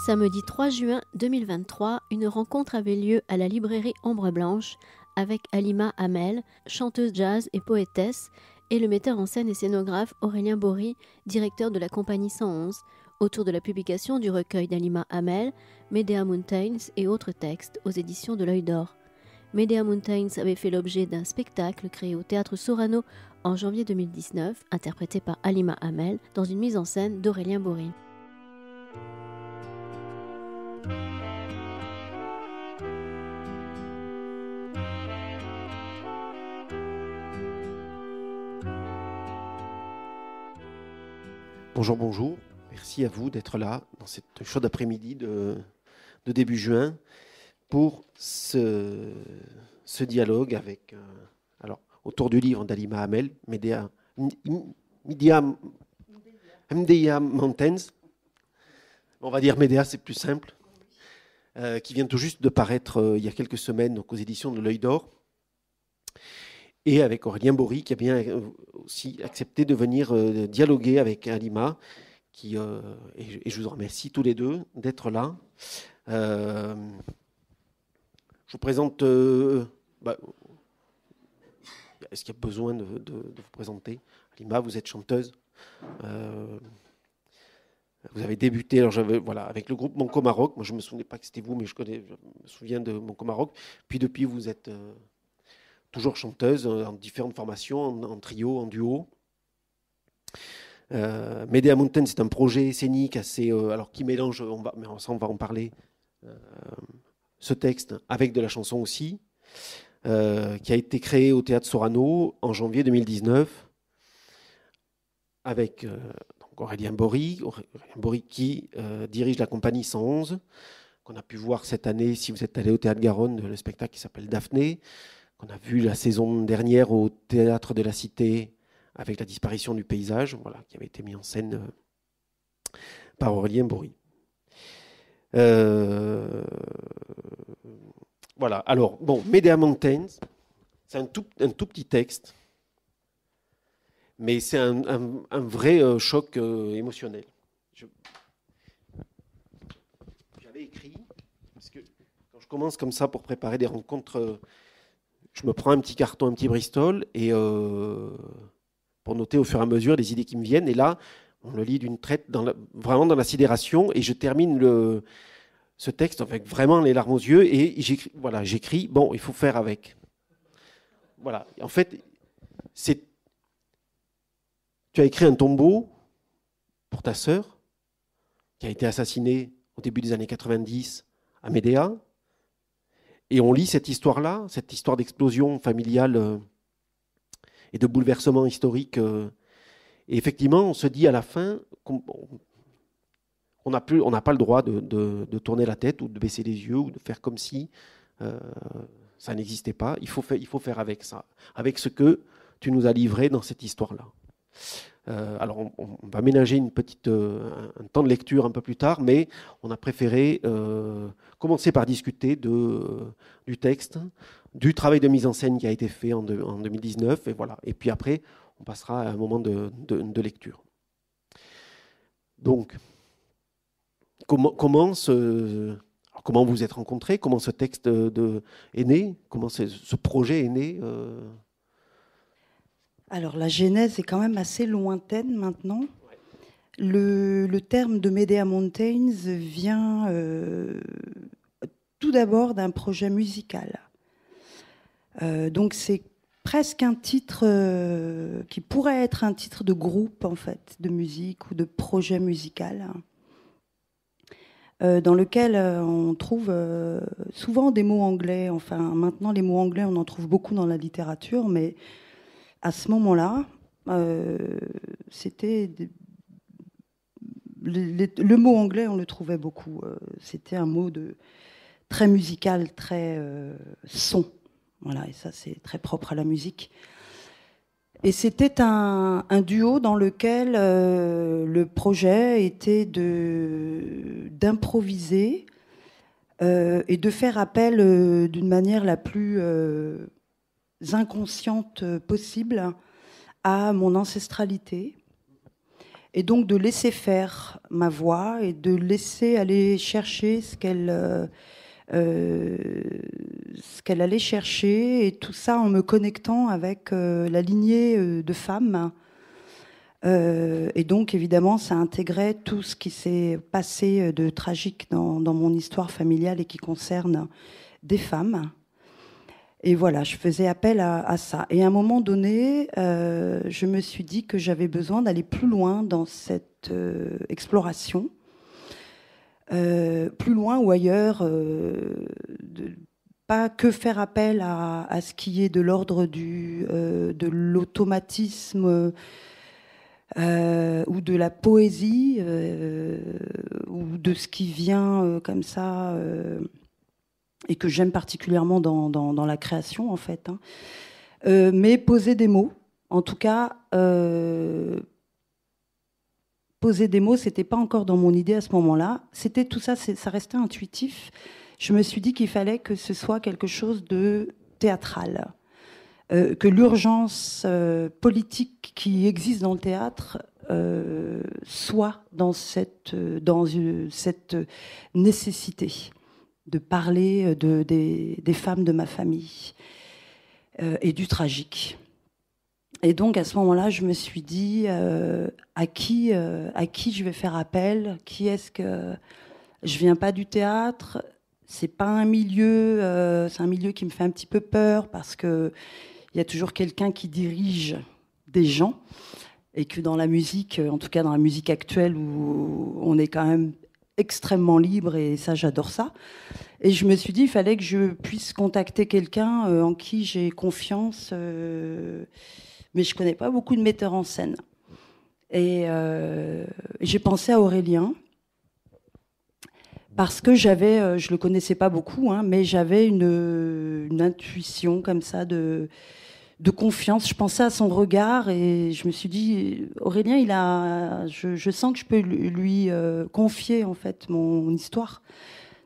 Samedi 3 juin 2023, une rencontre avait lieu à la librairie Ombre Blanche avec Halima Hamel, chanteuse jazz et poétesse, et le metteur en scène et scénographe Aurélien Bory, directeur de la compagnie 111, autour de la publication du recueil d'Halima Hamel, Medea Mountains et autres textes aux éditions de l'Œil d'Or. Medea Mountains avait fait l'objet d'un spectacle créé au Théâtre Sorano en janvier 2019, interprété par Halima Hamel, dans une mise en scène d'Aurélien Bory. Bonjour, bonjour. Merci à vous d'être là dans cette chaude après-midi de début juin pour ce dialogue autour du livre d'Halima Hamel, Medea Mountains. On va dire Medea, c'est plus simple, qui vient tout juste de paraître il y a quelques semaines donc, aux éditions de l'Œil d'Or. Et avec Aurélien Bory, qui a bien aussi accepté de venir dialoguer avec Halima, et je vous remercie tous les deux d'être là. Je vous présente... est-ce qu'il y a besoin de vous présenter ? Halima, vous êtes chanteuse. Vous avez débuté avec le groupe Monco Maroc. Moi, je ne me souvenais pas que c'était vous, mais je me souviens de Monco Maroc. Puis depuis, vous êtes... toujours chanteuse en différentes formations, en trio, en duo. Medea Mountain, c'est un projet scénique assez, qui mélange, on va en parler, ce texte avec de la chanson aussi, qui a été créé au Théâtre Sorano en janvier 2019 avec Aurélien Bory qui dirige la compagnie 111, qu'on a pu voir cette année, si vous êtes allé au Théâtre Garonne, le spectacle qui s'appelle Daphné, qu'on a vu la saison dernière au Théâtre de la Cité avec la disparition du paysage, qui avait été mis en scène par Aurélien Bory. Alors, Medea Mountains, c'est un tout petit texte, mais c'est un vrai choc émotionnel. J'avais écrit, parce que quand je commence comme ça pour préparer des rencontres... je me prends un petit carton, un petit Bristol, et pour noter au fur et à mesure les idées qui me viennent. Et là, on le lit d'une traite, vraiment dans la sidération, et je termine ce texte avec vraiment les larmes aux yeux, et j'écris, il faut faire avec. Voilà, en fait, tu as écrit un tombeau pour ta sœur, qui a été assassinée au début des années 90 à Médéa. Et on lit cette histoire-là, cette histoire d'explosion familiale et de bouleversement historique. Et effectivement, on se dit à la fin qu'on n'a pas le droit de tourner la tête ou de baisser les yeux ou de faire comme si ça n'existait pas. Il faut faire avec ça, avec ce que tu nous as livré dans cette histoire-là. Alors, on va ménager un temps de lecture un peu plus tard, mais on a préféré commencer par discuter du texte, du travail de mise en scène qui a été fait en 2019, et voilà. Et puis après, on passera à un moment de lecture. Donc, comment vous êtes rencontrés ? Comment ce texte est né ? Comment ce projet est né Alors, la genèse est quand même assez lointaine maintenant. Ouais. Le terme de Medea Mountains vient tout d'abord d'un projet musical. Donc, c'est presque un titre qui pourrait être un titre de groupe, en fait, de musique ou de projet musical, dans lequel on trouve souvent des mots anglais. Enfin, maintenant, les mots anglais, on en trouve beaucoup dans la littérature, mais... à ce moment-là, c'était le mot anglais, on le trouvait beaucoup. C'était un mot très musical, très son. Voilà, et ça, c'est très propre à la musique. Et c'était un duo dans lequel le projet était d'improviser et de faire appel d'une manière la plus inconsciente possible à mon ancestralité et donc de laisser faire ma voix et de laisser aller chercher ce qu'elle allait chercher, et tout ça en me connectant avec la lignée de femmes. Et donc, évidemment, ça intégrait tout ce qui s'est passé de tragique dans mon histoire familiale et qui concerne des femmes. Et voilà, je faisais appel à ça. Et à un moment donné, je me suis dit que j'avais besoin d'aller plus loin dans cette exploration. Plus loin ou ailleurs, pas que faire appel à ce qui est de l'ordre de l'automatisme ou de la poésie, ou de ce qui vient comme ça, et que j'aime particulièrement dans la création, en fait. Hein. Mais poser des mots, en tout cas, poser des mots, c'était pas encore dans mon idée à ce moment-là. C'était tout ça, ça restait intuitif. Je me suis dit qu'il fallait que ce soit quelque chose de théâtral. Que l'urgence politique qui existe dans le théâtre soit dans cette nécessité de parler des femmes de ma famille et du tragique. Et donc à ce moment-là, je me suis dit à qui je vais faire appel, qui est-ce que je viens pas du théâtre, c'est pas un milieu, c'est un milieu qui me fait un petit peu peur parce que il y a toujours quelqu'un qui dirige des gens, et que dans la musique, en tout cas dans la musique actuelle où on est quand même extrêmement libre, et ça, j'adore ça. Et je me suis dit, il fallait que je puisse contacter quelqu'un en qui j'ai confiance, mais je connais pas beaucoup de metteurs en scène. Et j'ai pensé à Aurélien, parce que j'avais, je le connaissais pas beaucoup, hein, mais j'avais une intuition comme ça de confiance. Je pensais à son regard et je me suis dit, Aurélien, je sens que je peux lui confier en fait mon histoire,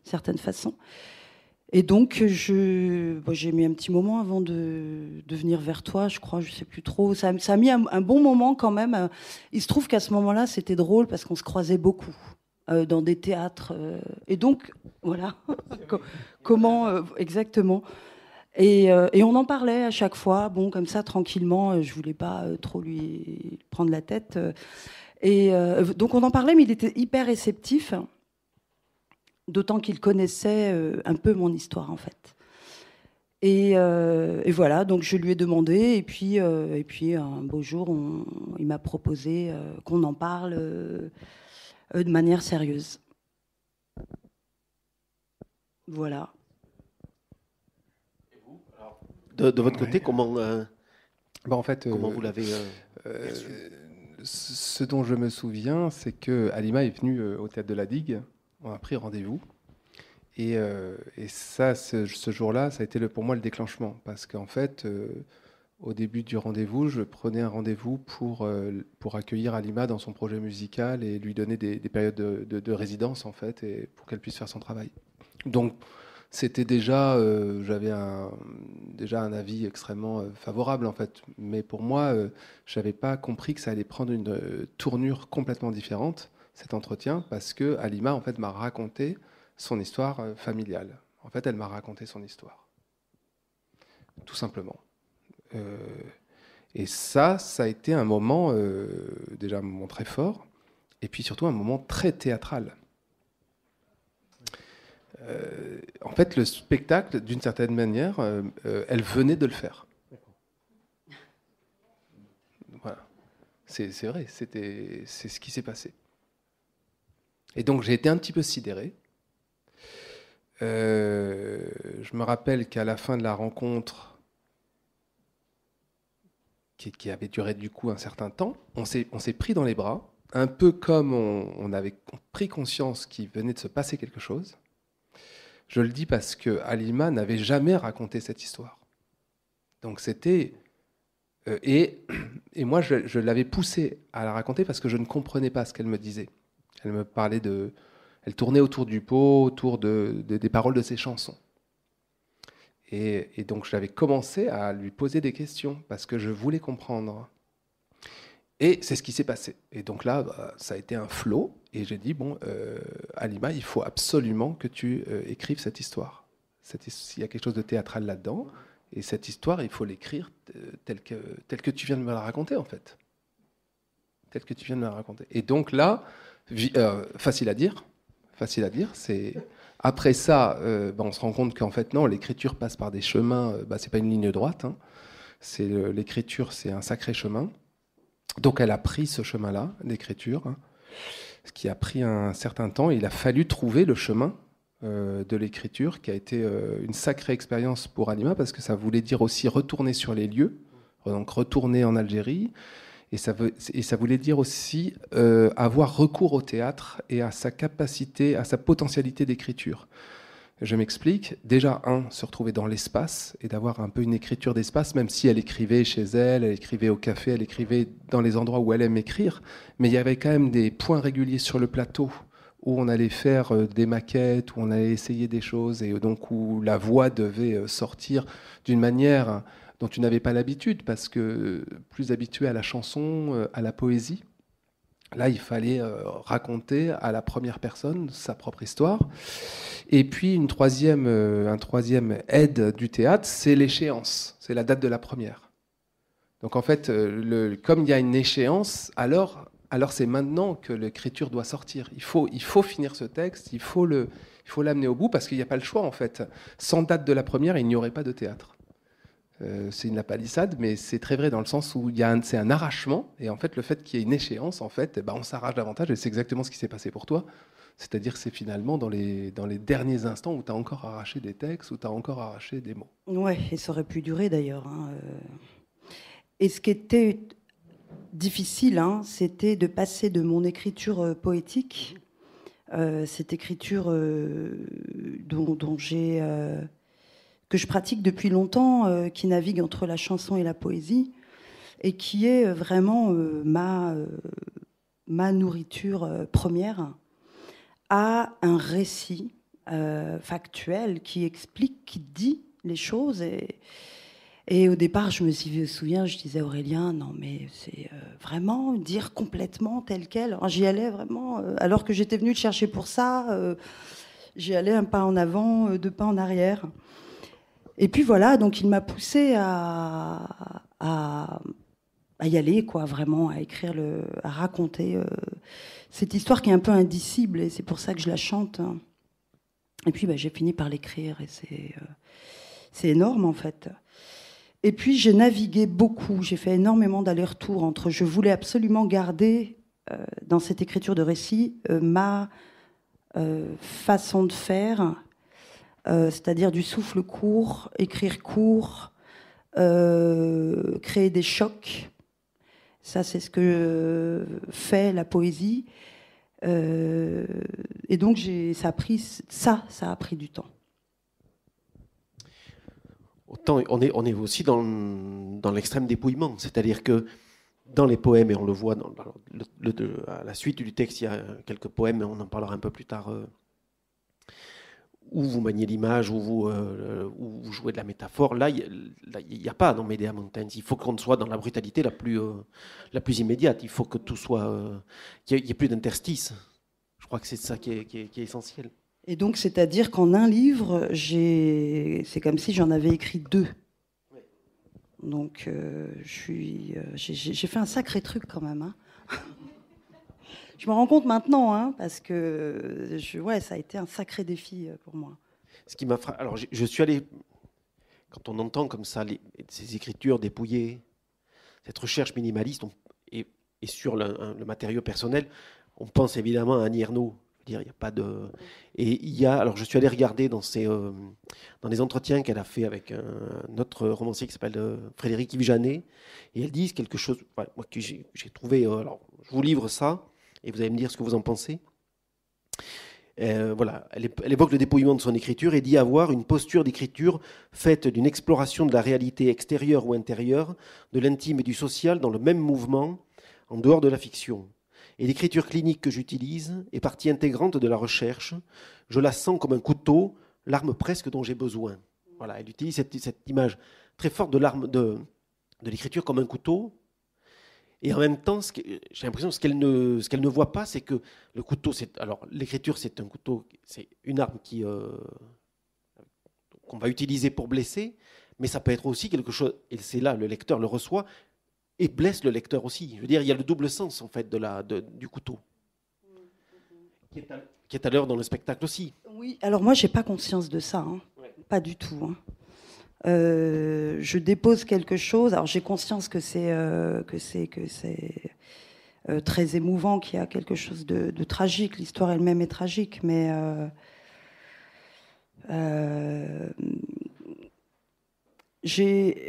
d'une certaine façon. Et donc j'ai mis un petit moment avant de venir vers toi, je crois, je sais plus trop. Ça a mis un bon moment quand même. Il se trouve qu'à ce moment-là, c'était drôle parce qu'on se croisait beaucoup dans des théâtres. Et donc, voilà, comment exactement. Et on en parlait à chaque fois, bon, comme ça, tranquillement. Je voulais pas trop lui prendre la tête. Et donc on en parlait, mais il était hyper réceptif, d'autant qu'il connaissait un peu mon histoire, en fait. Et voilà, donc je lui ai demandé, et puis un beau jour, il m'a proposé qu'on en parle de manière sérieuse. Voilà. De votre côté, comment, en fait, comment vous l'avez ce dont je me souviens, c'est que Halima est venue au théâtre de la Digue. On a pris rendez-vous. Et ça, ce jour-là, ça a été pour moi le déclenchement. Parce qu'en fait, au début du rendez-vous, je prenais un rendez-vous pour accueillir Halima dans son projet musical et lui donner des périodes de résidence, en fait, et pour qu'elle puisse faire son travail. Donc, c'était déjà, j'avais déjà un avis extrêmement favorable, en fait. Mais pour moi, je n'avais pas compris que ça allait prendre une tournure complètement différente, cet entretien, parce que Halima, en fait, m'a raconté son histoire familiale. En fait, elle m'a raconté son histoire. Tout simplement. Et ça a été un moment, déjà un moment très fort, et puis surtout un moment très théâtral. En fait, le spectacle, d'une certaine manière, elle venait de le faire. Voilà. C'est vrai, c'est ce qui s'est passé. Et donc, j'ai été un petit peu sidéré. Je me rappelle qu'à la fin de la rencontre, qui avait duré du coup un certain temps, on s'est pris dans les bras, un peu comme on avait pris conscience qu'il venait de se passer quelque chose. Je le dis parce que Halima n'avait jamais raconté cette histoire. Donc c'était... et moi, je l'avais poussée à la raconter parce que je ne comprenais pas ce qu'elle me disait. Elle me parlait de... Elle tournait autour du pot, autour des paroles de ses chansons. Et donc j'avais commencé à lui poser des questions parce que je voulais comprendre. Et c'est ce qui s'est passé. Et donc là, ça a été un flot. Et j'ai dit, bon, Halima, il faut absolument que tu écrives cette histoire. Il y a quelque chose de théâtral là-dedans. Et cette histoire, il faut l'écrire telle que tu viens de me la raconter, en fait. Telle que tu viens de me la raconter. Et donc là, facile à dire. C'est... Après ça, on se rend compte qu'en fait, non, l'écriture passe par des chemins. C'est pas une ligne droite. Hein. L'écriture, c'est un sacré chemin. Donc elle a pris ce chemin-là, l'écriture, hein, ce qui a pris un certain temps. Il a fallu trouver le chemin de l'écriture, qui a été une sacrée expérience pour Halima, parce que ça voulait dire aussi retourner sur les lieux, donc retourner en Algérie, et ça voulait dire aussi avoir recours au théâtre et à sa capacité, à sa potentialité d'écriture. Je m'explique. Déjà, se retrouver dans l'espace et d'avoir un peu une écriture d'espace, même si elle écrivait chez elle écrivait au café, elle écrivait dans les endroits où elle aime écrire, mais il y avait quand même des points réguliers sur le plateau où on allait faire des maquettes, où on allait essayer des choses, et donc où la voix devait sortir d'une manière dont tu n'avais pas l'habitude, parce que plus habitué à la chanson, à la poésie, là, il fallait raconter à la première personne sa propre histoire. Et puis, un troisième aide du théâtre, c'est l'échéance, c'est la date de la première. Donc en fait, comme il y a une échéance, alors c'est maintenant que l'écriture doit sortir. Il faut finir ce texte, il faut l'amener au bout, parce qu'il n'y a pas le choix en fait. Sans date de la première, il n'y aurait pas de théâtre. C'est une lapalissade, mais c'est très vrai dans le sens où c'est un arrachement, et en fait le fait qu'il y ait une échéance, en fait, on s'arrache davantage, et c'est exactement ce qui s'est passé pour toi. C'est-à-dire que c'est finalement dans les derniers instants où tu as encore arraché des textes, où tu as encore arraché des mots. Ouais, et ça aurait pu durer d'ailleurs. Hein. Et ce qui était difficile, hein, c'était de passer de mon écriture poétique, cette écriture dont j'ai... que je pratique depuis longtemps, qui navigue entre la chanson et la poésie, et qui est vraiment ma nourriture première, à un récit factuel qui explique, qui dit les choses. Et au départ, je me souviens, je disais à Aurélien, non mais c'est vraiment dire complètement tel quel. Alors, j'y allais vraiment, alors que j'étais venue le chercher pour ça, j'y allais un pas en avant, deux pas en arrière. Et puis voilà, donc il m'a poussée à y aller, quoi, vraiment, à écrire, à raconter cette histoire qui est un peu indicible, et c'est pour ça que je la chante. Et puis j'ai fini par l'écrire, et c'est énorme en fait. Et puis j'ai navigué beaucoup, j'ai fait énormément d'allers-retours entre, je voulais absolument garder dans cette écriture de récit ma façon de faire, c'est-à-dire du souffle court, écrire court, créer des chocs. Ça, c'est ce que fait la poésie. Et donc, ça a pris du temps. Autant, on est aussi dans l'extrême dépouillement. C'est-à-dire que dans les poèmes, et on le voit à la suite du texte, il y a quelques poèmes, mais on en parlera un peu plus tard, où vous maniez l'image, où vous jouez de la métaphore. Là, il n'y a pas dans Medea Mountains. Il faut qu'on soit dans la brutalité la plus immédiate. Il faut que tout soit... qu'il n'y ait plus d'interstice. Je crois que c'est ça qui est essentiel. Et donc, c'est-à-dire qu'en un livre, c'est comme si j'en avais écrit 2. Oui. Donc, j'ai fait un sacré truc quand même. Hein. Je me rends compte maintenant, hein, parce que ça a été un sacré défi pour moi. Ce qui m'a frappé, alors je suis allé, quand on entend comme ça ces écritures dépouillées, cette recherche minimaliste, et sur le matériau personnel, on pense évidemment à Annie Ernaux. Il n'y a pas de. Et alors je suis allé regarder dans les entretiens qu'elle a fait avec un autre romancier qui s'appelle Frédéric Yves Janet, et elles disent quelque chose, moi que j'ai trouvé. Alors je vous livre ça. Et vous allez me dire ce que vous en pensez. Voilà, elle évoque le dépouillement de son écriture et dit avoir une posture d'écriture faite d'une exploration de la réalité extérieure ou intérieure, de l'intime et du social dans le même mouvement, en dehors de la fiction. Et l'écriture clinique que j'utilise est partie intégrante de la recherche. Je la sens comme un couteau, l'arme presque dont j'ai besoin. Voilà, elle utilise cette image très forte de l'écriture comme un couteau. Et en même temps, j'ai l'impression que ce qu'elle ne voit pas, c'est que le couteau, alors l'écriture, c'est un couteau, c'est une arme qu'on va utiliser pour blesser, mais ça peut être aussi quelque chose, et c'est là, le lecteur le reçoit, et blesse le lecteur aussi. Je veux dire, il y a le double sens, en fait, du couteau, qui est à l'heure dans le spectacle aussi. Oui, alors moi, j'ai pas conscience de ça, hein. Ouais. Pas du tout. Hein. Je dépose quelque chose. Alors, j'ai conscience que c'est très émouvant, qu'il y a quelque chose de tragique. L'histoire elle-même est tragique, mais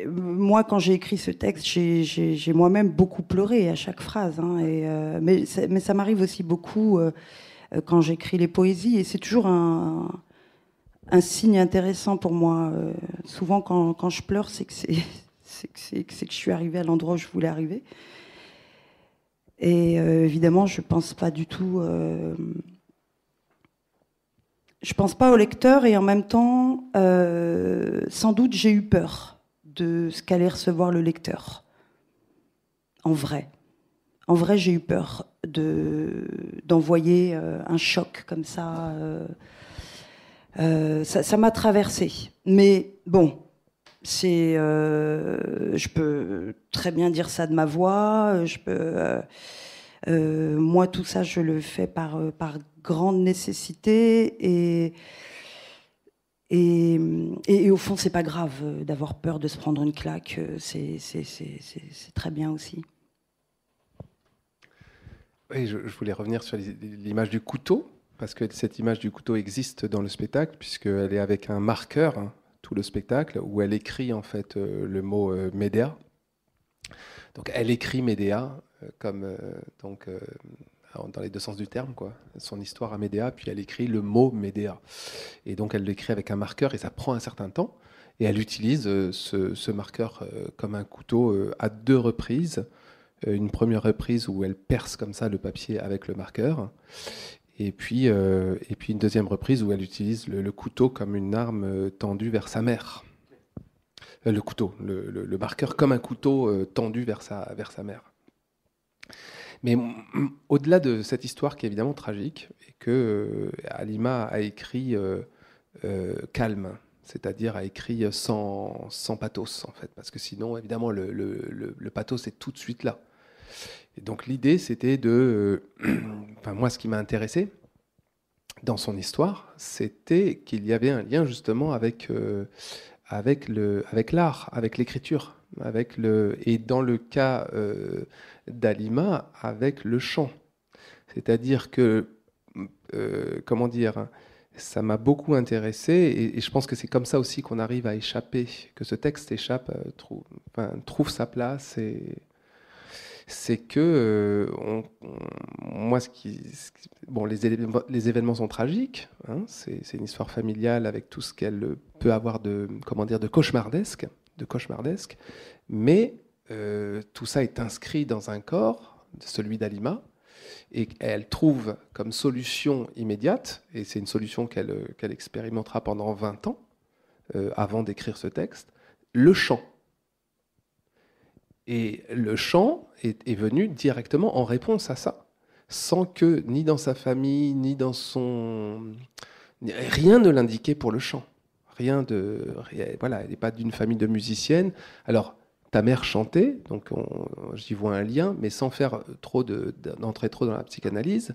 moi, quand j'ai écrit ce texte, j'ai moi-même beaucoup pleuré à chaque phrase. Hein, mais ça m'arrive aussi beaucoup quand j'écris les poésies, et c'est toujours un signe intéressant pour moi. Souvent, quand je pleure, c'est que je suis arrivée à l'endroit où je voulais arriver. Et évidemment, je pense pas du tout. Je pense pas au lecteur, et en même temps, sans doute, j'ai eu peur de ce qu'allait recevoir le lecteur. En vrai, j'ai eu peur d'envoyer un choc comme ça. Ça m'a traversée. Mais bon, je peux très bien dire ça de ma voix. Moi, tout ça, je le fais par grande nécessité. Et au fond, c'est pas grave d'avoir peur de se prendre une claque. C'est très bien aussi. Oui, je voulais revenir sur l'image du couteau, parce que cette image du couteau existe dans le spectacle, puisqu'elle est avec un marqueur, hein, tout le spectacle, où elle écrit en fait le mot Médéa. Donc elle écrit Médéa comme dans les deux sens du terme, quoi. Son histoire à Médéa, puis elle écrit le mot Médéa. Et donc elle l'écrit avec un marqueur, et ça prend un certain temps. Et elle utilise ce marqueur comme un couteau à 2 reprises. Une première reprise où elle perce comme ça le papier avec le marqueur, et puis une deuxième reprise où elle utilise le couteau comme une arme tendue vers sa mère. Le marqueur comme un couteau tendu vers sa mère. Mais au-delà de cette histoire qui est évidemment tragique, et que Halima a écrit calme, c'est-à-dire a écrit sans pathos, en fait, parce que sinon, évidemment, le pathos est tout de suite là. Et donc l'idée, c'était moi, ce qui m'a intéressé dans son histoire, c'était qu'il y avait un lien justement avec l'art, avec l'écriture, et dans le cas d'Halima, avec le chant. C'est-à-dire que, ça m'a beaucoup intéressé, et je pense que c'est comme ça aussi qu'on arrive à échapper, que ce texte trouve sa place. C'est que moi, les événements sont tragiques. Hein, c'est une histoire familiale avec tout ce qu'elle peut avoir de cauchemardesque, mais tout ça est inscrit dans un corps, celui d'Halima, et elle trouve comme solution immédiate, et c'est une solution qu'elle expérimentera pendant 20 ans avant d'écrire ce texte, le chant. Et le chant est venu directement en réponse à ça, sans que ni dans sa famille, ni dans rien ne l'indiquait pour le chant. Voilà, elle n'est pas d'une famille de musiciennes. Alors, ta mère chantait, donc j'y vois un lien, mais sans faire d'entrer trop dans la psychanalyse.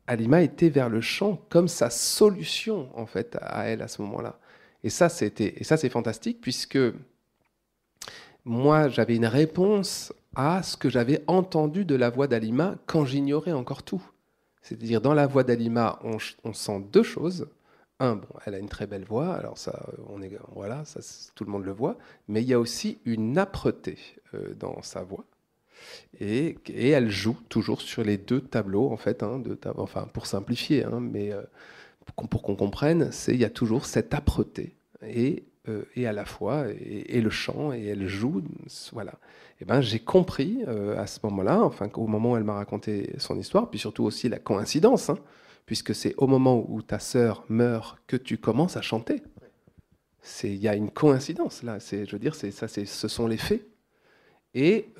Halima était vers le chant comme sa solution, en fait, à elle à ce moment-là. Et ça, c'est fantastique, puisque moi, j'avais une réponse à ce que j'avais entendu de la voix d'Halima quand j'ignorais encore tout. C'est-à-dire, dans la voix d'Halima, on sent 2 choses. Elle a une très belle voix, alors ça, ça, tout le monde le voit, mais il y a aussi une âpreté dans sa voix. Et elle joue toujours sur les 2 tableaux, en fait, pour simplifier, mais pour qu'on comprenne, il y a toujours cette âpreté. Et à la fois, et le chant, et elle joue, voilà. Et j'ai compris à ce moment-là, au moment où elle m'a raconté son histoire, puis surtout aussi la coïncidence, puisque c'est au moment où ta sœur meurt que tu commences à chanter. Il y a une coïncidence là. Ce sont les faits. Et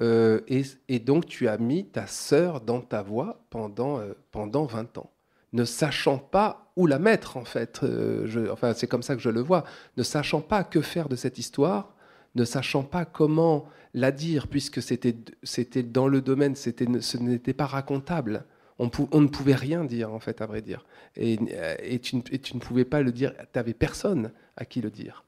donc, tu as mis ta sœur dans ta voix pendant 20 ans, ne sachant pas où la mettre, en fait. Enfin, c'est comme ça que je le vois. Ne sachant pas que faire de cette histoire, ne sachant pas comment la dire, puisque c'était dans le domaine, ce n'était pas racontable. On ne pouvait rien dire, en fait, à vrai dire. Et tu ne pouvais pas le dire, tu n'avais personne à qui le dire.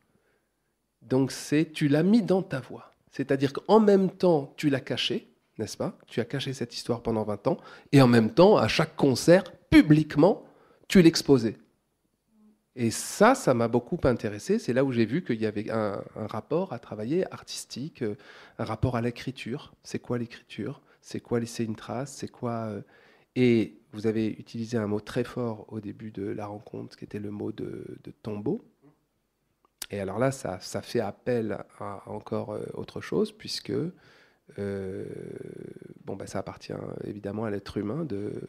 Donc, tu l'as mis dans ta voix. C'est-à-dire qu'en même temps, tu l'as caché, n'est-ce pas? Tu as caché cette histoire pendant 20 ans, et en même temps, à chaque concert, publiquement, tu l'exposais. Et ça m'a beaucoup intéressé. C'est là où j'ai vu qu'il y avait un rapport à travailler artistique, un rapport à l'écriture. C'est quoi l'écriture? C'est quoi laisser une trace? C'est quoi Et vous avez utilisé un mot très fort au début de la rencontre, qui était le mot de tombeau. Et alors là, ça fait appel à encore autre chose, puisque ça appartient évidemment à l'être humain,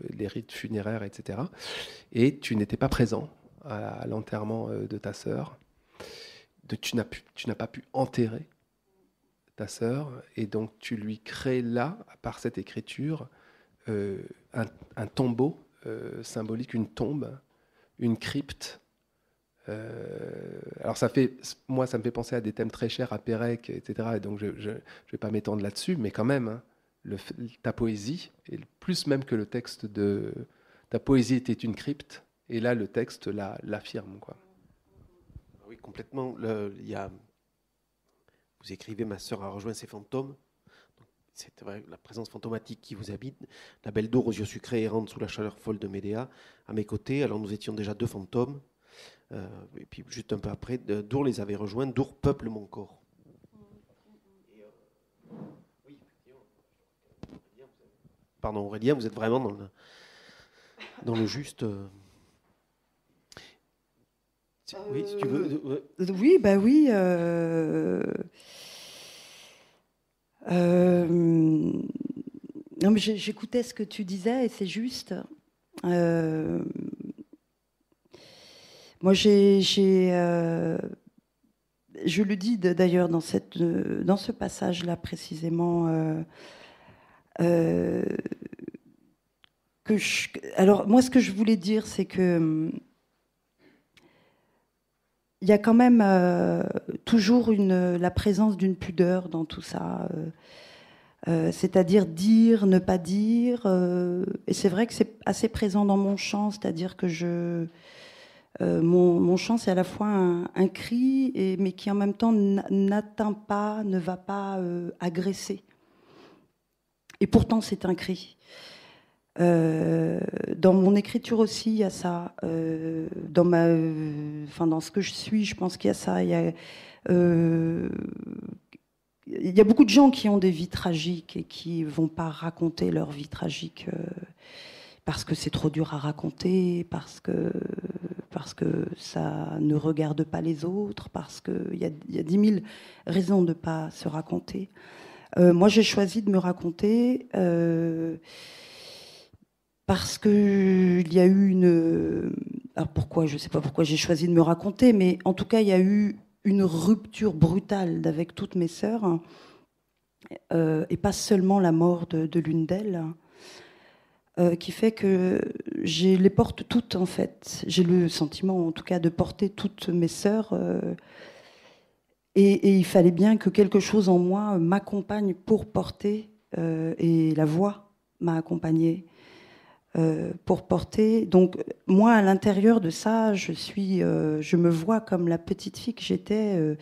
les rites funéraires, etc. Et tu n'étais pas présent à l'enterrement de ta sœur. Tu n'as pas pu enterrer ta sœur, et donc tu lui crées là, par cette écriture, un tombeau symbolique, une tombe, une crypte. Alors moi, ça me fait penser à des thèmes très chers à Pérec, etc. Et donc je vais pas m'étendre là-dessus, mais quand même, hein, ta poésie, et plus même que le texte de ta poésie était une crypte, et là le texte l'affirme, quoi. Oui, complètement. Vous écrivez, ma sœur a rejoint ses fantômes. C'est vrai, la présence fantomatique qui vous habite. La belle Dour aux yeux sucrés errante sous la chaleur folle de Médéa, à mes côtés. Alors nous étions déjà 2 fantômes. Et puis juste un peu après, Dour les avait rejoints. Dour peuple mon corps. Oui, pardon Aurélien, vous êtes vraiment dans le juste. Oui, si tu veux. Oui, bah oui. Non, mais j'écoutais ce que tu disais et c'est juste. Moi, je le dis d'ailleurs dans ce passage-là précisément. Alors, moi, ce que je voulais dire, c'est que il y a quand même toujours la présence d'une pudeur dans tout ça. C'est-à-dire dire, ne pas dire. Et c'est vrai que c'est assez présent dans mon chant, c'est-à-dire que mon chant, c'est à la fois un cri, mais qui en même temps n'atteint pas, ne va pas agresser. Et pourtant, c'est un cri. Dans mon écriture aussi, il y a ça. Dans ce que je suis, je pense qu'il y a ça. Il y a beaucoup de gens qui ont des vies tragiques et qui vont pas raconter leur vie tragique parce que c'est trop dur à raconter, parce que ça ne regarde pas les autres, parce qu'il y a 10 000 raisons de pas se raconter. Moi, j'ai choisi de me raconter parce qu'il y a eu alors pourquoi, je ne sais pas pourquoi j'ai choisi de me raconter, mais en tout cas, il y a eu une rupture brutale avec toutes mes sœurs, et pas seulement la mort de l'une d'elles, qui fait que je les porte toutes, en fait. J'ai le sentiment, en tout cas, de porter toutes mes sœurs, et il fallait bien que quelque chose en moi m'accompagne pour porter, et la voix m'a accompagnée pour porter. Donc moi, à l'intérieur de ça, je me vois comme la petite fille que j'étais,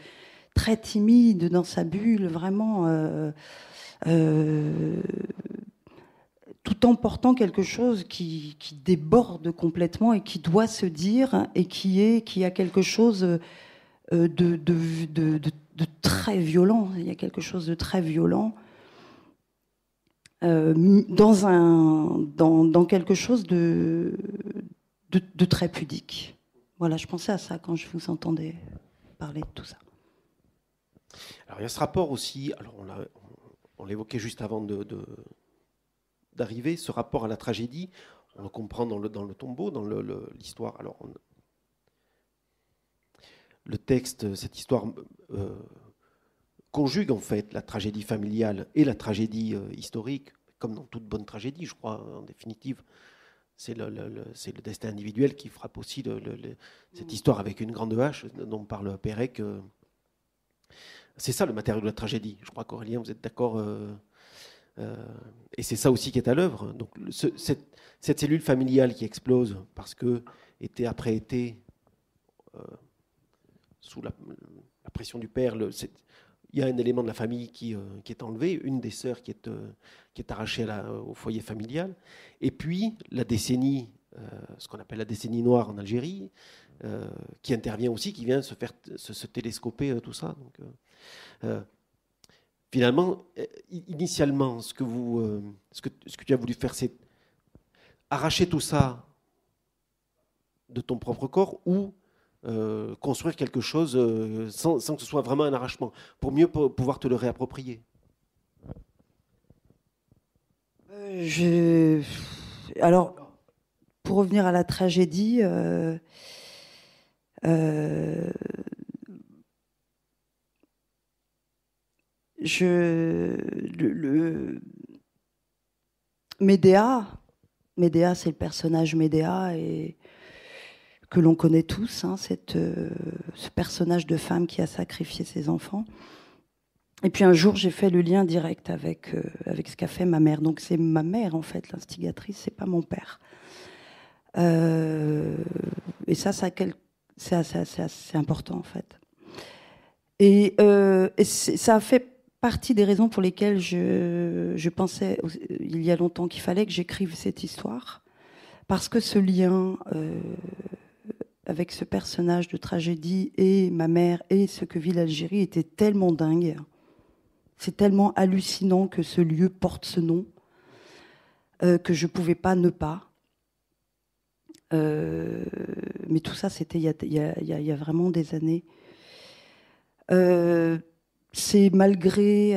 très timide dans sa bulle, vraiment, tout en portant quelque chose qui déborde complètement et qui doit se dire, et qui a quelque chose de très violent. Il y a quelque chose de très violent dans quelque chose de très pudique. Voilà, je pensais à ça quand je vous entendais parler de tout ça. Alors il y a ce rapport aussi, alors on l'évoquait juste avant d'arriver, ce rapport à la tragédie, on le comprend dans le tombeau, dans l'histoire. Alors le texte, cette histoire conjugue en fait la tragédie familiale et la tragédie historique, comme dans toute bonne tragédie, je crois, en définitive. C'est le destin individuel qui frappe aussi cette histoire avec une grande hache dont parle Pérec. C'est ça le matériau de la tragédie. Je crois qu'Aurélien, vous êtes d'accord et c'est ça aussi qui est à l'œuvre. Donc cette cellule familiale qui explose parce que été après été, sous la pression du père, il y a un élément de la famille qui est enlevé, une des sœurs qui est arrachée au foyer familial. Et puis la décennie, ce qu'on appelle la décennie noire en Algérie, qui intervient aussi, qui vient se télescoper tout ça. Donc, finalement, initialement, ce que tu as voulu faire, c'est arracher tout ça de ton propre corps ou construire quelque chose sans que ce soit vraiment un arrachement, pour mieux pouvoir te le réapproprier. Alors, pour revenir à la tragédie, Médéa, c'est le personnage Médéa et que l'on connaît tous, hein, ce personnage de femme qui a sacrifié ses enfants. Et puis un jour, j'ai fait le lien direct avec ce qu'a fait ma mère. Donc c'est ma mère, en fait, l'instigatrice, c'est pas mon père. Et ça c'est important, en fait. Et ça a fait partie des raisons pour lesquelles je pensais, il y a longtemps, qu'il fallait que j'écrive cette histoire. Parce que ce lien avec ce personnage de tragédie et ma mère et ce que vit l'Algérie était tellement dingue. C'est tellement hallucinant que ce lieu porte ce nom que je ne pouvais pas ne pas. Mais tout ça, c'était il y a vraiment des années. C'est malgré...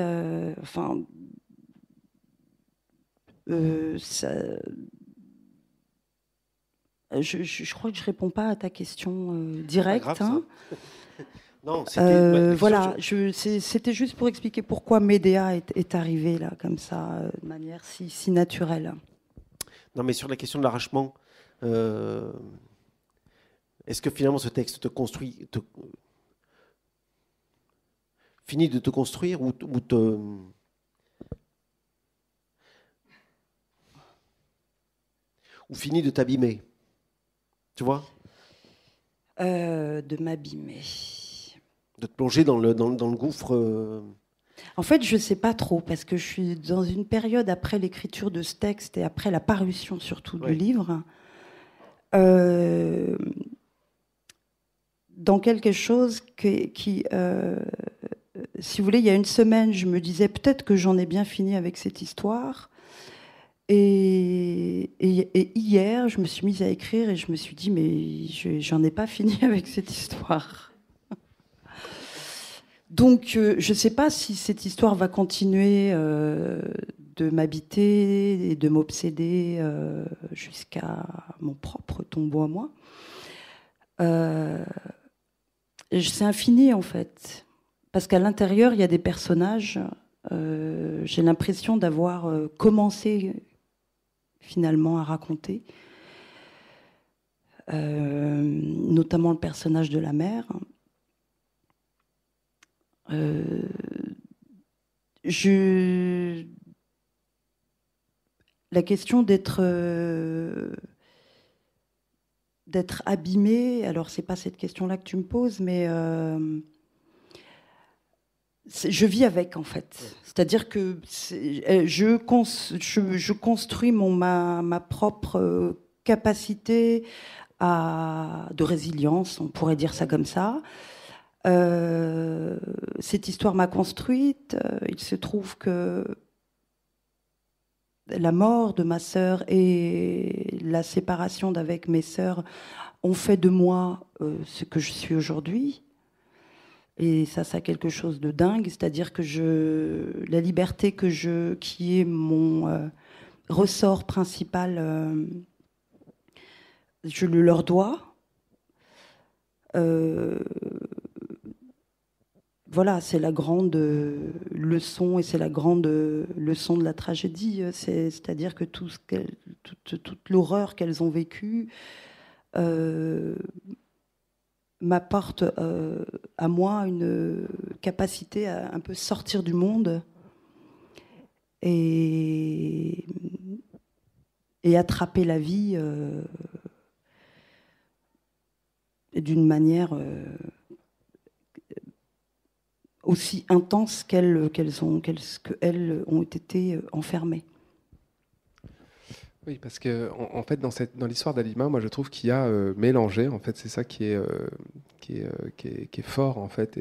ça, je crois que je ne réponds pas à ta question directe. Pas grave, hein. Non, voilà, c'était juste pour expliquer pourquoi Médéa est arrivé là, comme ça, de manière si naturelle. Non, mais sur la question de l'arrachement, est-ce que finalement ce texte finit de te construire ou finit de t'abîmer? Tu vois? De m'abîmer. De te plonger dans le gouffre. En fait, je ne sais pas trop, parce que je suis dans une période après l'écriture de ce texte et après la parution surtout du livre, dans quelque chose qui si vous voulez, il y a une semaine, je me disais peut-être que j'en ai bien fini avec cette histoire. Et hier, je me suis mise à écrire et je me suis dit, mais j'en ai pas fini avec cette histoire. Donc, je ne sais pas si cette histoire va continuer de m'habiter et de m'obséder jusqu'à mon propre tombeau à moi. C'est infini, en fait. Parce qu'à l'intérieur, il y a des personnages. J'ai l'impression d'avoir commencé finalement à raconter. Notamment le personnage de la mère. La question d'être abîmée, alors c'est pas cette question-là que tu me poses, mais je vis avec, en fait. C'est-à-dire que je construis ma propre capacité de résilience, on pourrait dire ça comme ça. Cette histoire m'a construite. Il se trouve que la mort de ma sœur et la séparation d'avec mes sœurs ont fait de moi ce que je suis aujourd'hui. Et ça a quelque chose de dingue. C'est-à-dire que la liberté qui est mon ressort principal, je le leur dois. voilà, c'est la grande leçon et c'est la grande leçon de la tragédie. C'est-à-dire que toute l'horreur qu'elles ont vécue m'apporte à moi une capacité à un peu sortir du monde et attraper la vie d'une manière aussi intense qu'elles ont été enfermées. Oui, parce que en fait, dans l'histoire d'Halima, moi, je trouve qu'il y a mélangé. En fait, c'est ça qui est fort, en fait,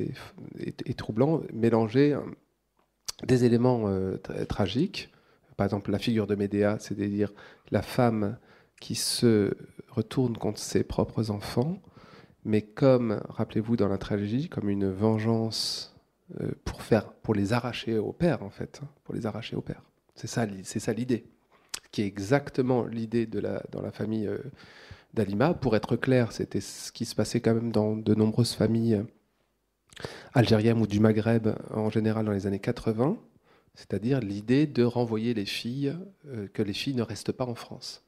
et troublant, mélanger des éléments tragiques. Par exemple, la figure de Médéa, c'est-à-dire la femme qui se retourne contre ses propres enfants, mais comme, rappelez-vous, dans la tragédie, comme une vengeance pour les arracher au père, en fait, pour les arracher au père. C'est ça l'idée, qui est exactement l'idée dans la famille d'Halima. Pour être clair, c'était ce qui se passait quand même dans de nombreuses familles algériennes ou du Maghreb, en général dans les années 80, c'est-à-dire l'idée de renvoyer les filles, que les filles ne restent pas en France.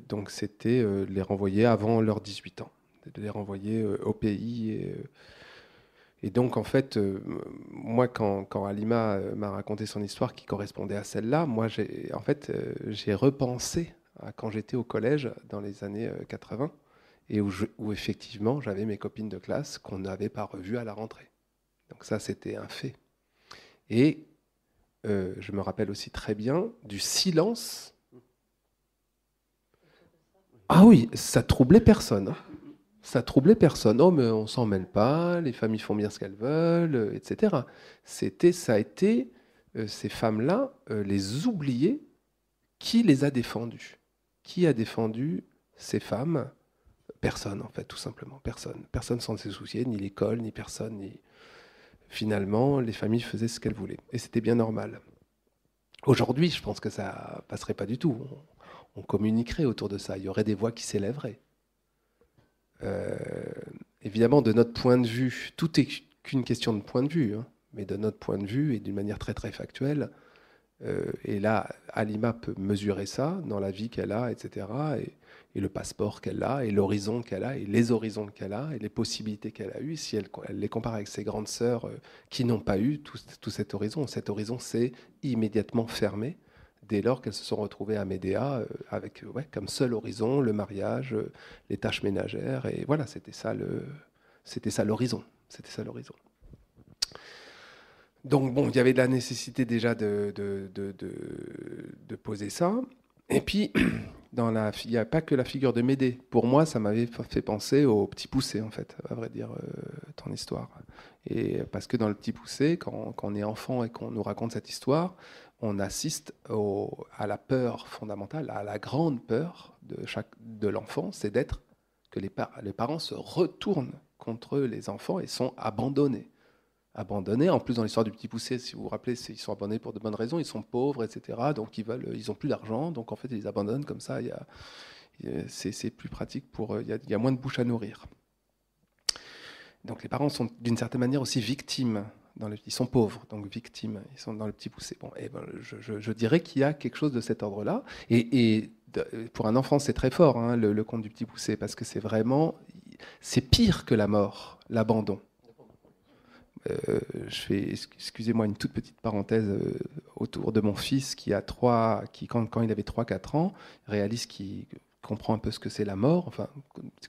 Donc c'était les renvoyer avant leurs 18 ans, de les renvoyer au pays. Et donc en fait, moi quand Halima m'a raconté son histoire qui correspondait à celle-là, moi j'ai repensé à quand j'étais au collège dans les années 80 et où effectivement j'avais mes copines de classe qu'on n'avait pas revues à la rentrée. Donc ça c'était un fait. Et je me rappelle aussi très bien du silence. Ah oui, ça troublait personne. Ça troublait personne. Oh, mais on s'en mêle pas, les familles font bien ce qu'elles veulent, etc. Ça a été, ces femmes-là, les oubliées. Qui les a défendues? Qui a défendu ces femmes? Personne, en fait, tout simplement. Personne. Personne s'en s'est soucié, ni l'école, ni personne. Finalement, les familles faisaient ce qu'elles voulaient. Et c'était bien normal. Aujourd'hui, je pense que ça passerait pas du tout. On communiquerait autour de ça. Il y aurait des voix qui s'élèveraient. Évidemment, de notre point de vue, tout est qu'une question de point de vue, hein, mais de notre point de vue et d'une manière très très factuelle. Et là, Halima peut mesurer ça dans la vie qu'elle a, etc. Et le passeport qu'elle a, et l'horizon qu'elle a, et les horizons qu'elle a, et les possibilités qu'elle a eues. Si elle les compare avec ses grandes sœurs qui n'ont pas eu tout cet horizon s'est immédiatement fermé dès lors qu'elles se sont retrouvées à Médéa avec comme seul horizon le mariage, les tâches ménagères, et voilà, c'était ça l'horizon. C'était ça l'horizon. Donc bon, il y avait de la nécessité déjà de poser ça. Et puis, il n'y a pas que la figure de Médée. Pour moi, ça m'avait fait penser au Petit Poucet, en fait, à vrai dire, ton histoire. Et parce que dans le Petit Poucet, quand on est enfant et qu'on nous raconte cette histoire, on assiste à la peur fondamentale, à la grande peur de l'enfant, c'est que les parents se retournent contre les enfants et sont abandonnés. En plus, dans l'histoire du Petit Poucet, si vous vous rappelez, ils sont abandonnés pour de bonnes raisons, ils sont pauvres, etc. Donc ils n'ont plus d'argent, donc en fait ils les abandonnent comme ça. C'est plus pratique il y a moins de bouches à nourrir. Donc les parents sont d'une certaine manière aussi victimes. Ils sont pauvres, donc victimes. Ils sont dans le Petit Poucet. Bon, et ben, je dirais qu'il y a quelque chose de cet ordre-là. Et pour un enfant, c'est très fort, hein, le conte du Petit Poucet, parce que c'est pire que la mort, l'abandon. Je fais, excusez-moi, une toute petite parenthèse autour de mon fils qui quand il avait 3-4 ans, réalise qu'il comprend un peu ce que c'est la mort, enfin,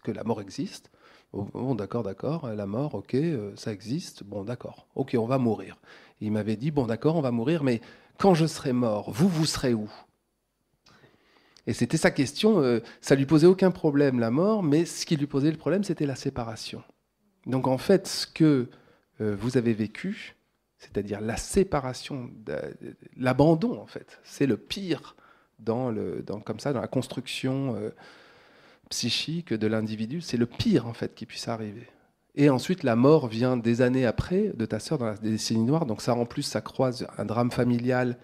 que la mort existe. Bon, d'accord, la mort, ok, ça existe, bon, d'accord, ok, on va mourir. Et il m'avait dit, bon, d'accord, on va mourir, mais quand je serai mort, vous serez où? Et c'était sa question, ça lui posait aucun problème, la mort, mais ce qui lui posait le problème, c'était la séparation. Donc en fait, ce que vous avez vécu, c'est-à-dire la séparation, l'abandon en fait, c'est le pire dans la construction psychique de l'individu, c'est le pire en fait qui puisse arriver. Et ensuite la mort vient des années après de ta sœur dans la décennie noire, donc ça en plus ça croise un drame familial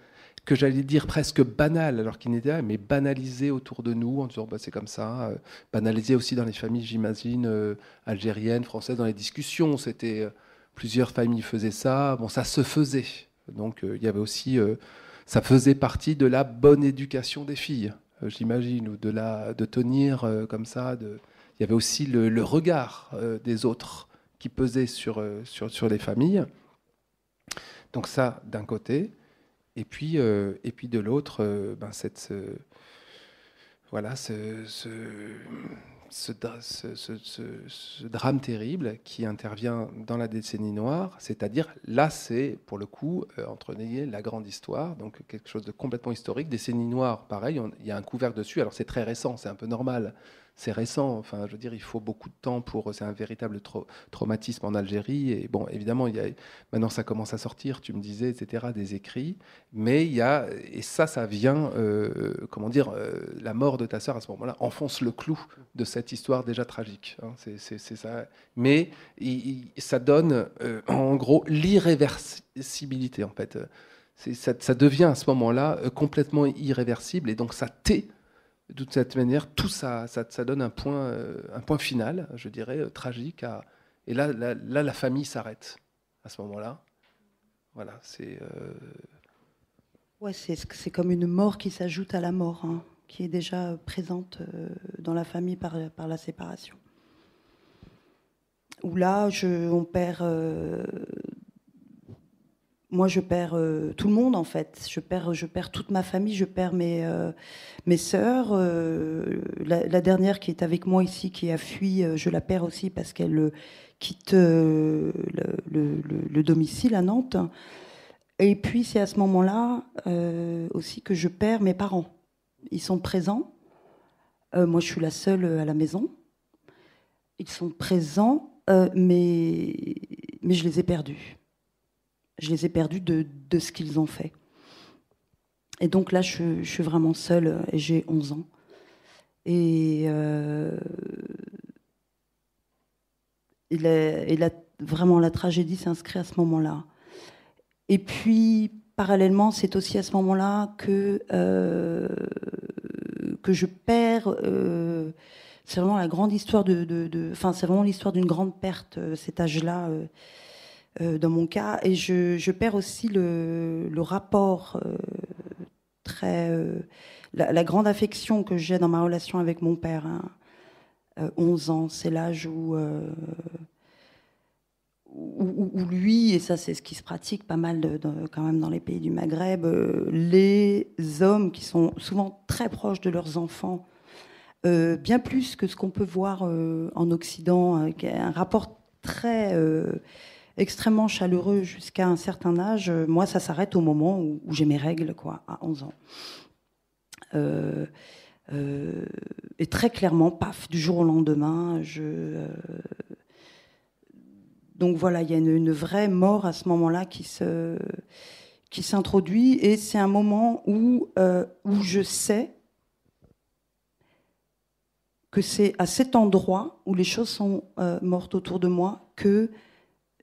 que j'allais dire presque banal alors qu'il n'était pas, mais banalisé autour de nous en disant bah, c'est comme ça, banalisé aussi dans les familles j'imagine algériennes, françaises, dans les discussions, c'était plusieurs familles faisaient ça. Bon, ça se faisait. Donc, il y avait aussi, ça faisait partie de la bonne éducation des filles, j'imagine, ou de tenir comme ça. Il y avait aussi le regard des autres qui pesait sur les familles. Donc ça, d'un côté. Et puis de l'autre, voilà, ce drame terrible qui intervient dans la décennie noire, c'est-à-dire là c'est pour le coup entre guillemets la grande histoire, donc quelque chose de complètement historique. Décennie noire, pareil, il y a un couvercle dessus. Alors c'est très récent, c'est un peu normal. C'est récent, enfin, je veux dire, il faut beaucoup de temps pour. C'est un véritable traumatisme en Algérie. Et bon, évidemment, maintenant ça commence à sortir, tu me disais, etc., des écrits. Mais il y a. Et ça vient, comment dire, la mort de ta sœur à ce moment-là enfonce le clou de cette histoire déjà tragique. Hein, c'est ça. Mais ça donne, en gros, l'irréversibilité, en fait. Ça devient à ce moment-là complètement irréversible. Et donc ça tait. De toute cette manière, tout ça donne un point final, je dirais, tragique. Et là, la famille s'arrête à ce moment-là. Voilà, c'est. Ouais, c'est comme une mort qui s'ajoute à la mort, hein, qui est déjà présente dans la famille par la séparation. Où là, on perd. Moi, je perds tout le monde, en fait. Je perds toute ma famille, je perds mes sœurs. La dernière qui est avec moi ici, qui a fui, je la perds aussi parce qu'elle quitte le domicile à Nantes. Et puis, c'est à ce moment-là aussi que je perds mes parents. Ils sont présents. Moi, je suis la seule à la maison. Ils sont présents, mais je les ai perdus. Je les ai perdus de ce qu'ils ont fait. Et donc là, je suis vraiment seule et j'ai 11 ans. Et vraiment, la tragédie s'inscrit à ce moment-là. Et puis, parallèlement, c'est aussi à ce moment-là que je perds... c'est vraiment la grande histoire enfin, c'est vraiment l'histoire d'une grande perte, cet âge-là... dans mon cas, et je perds aussi le rapport très... la grande affection que j'ai dans ma relation avec mon père. Hein. 11 ans, c'est l'âge où lui, et ça c'est ce qui se pratique pas mal quand même dans les pays du Maghreb, les hommes qui sont souvent très proches de leurs enfants, bien plus que ce qu'on peut voir en Occident, avec un rapport très... extrêmement chaleureux jusqu'à un certain âge. Moi, ça s'arrête au moment où j'ai mes règles, quoi, à 11 ans. Et très clairement, paf, du jour au lendemain, donc voilà, il y a une vraie mort à ce moment-là qui s'introduit, et c'est un moment où je sais que c'est à cet endroit où les choses sont mortes autour de moi que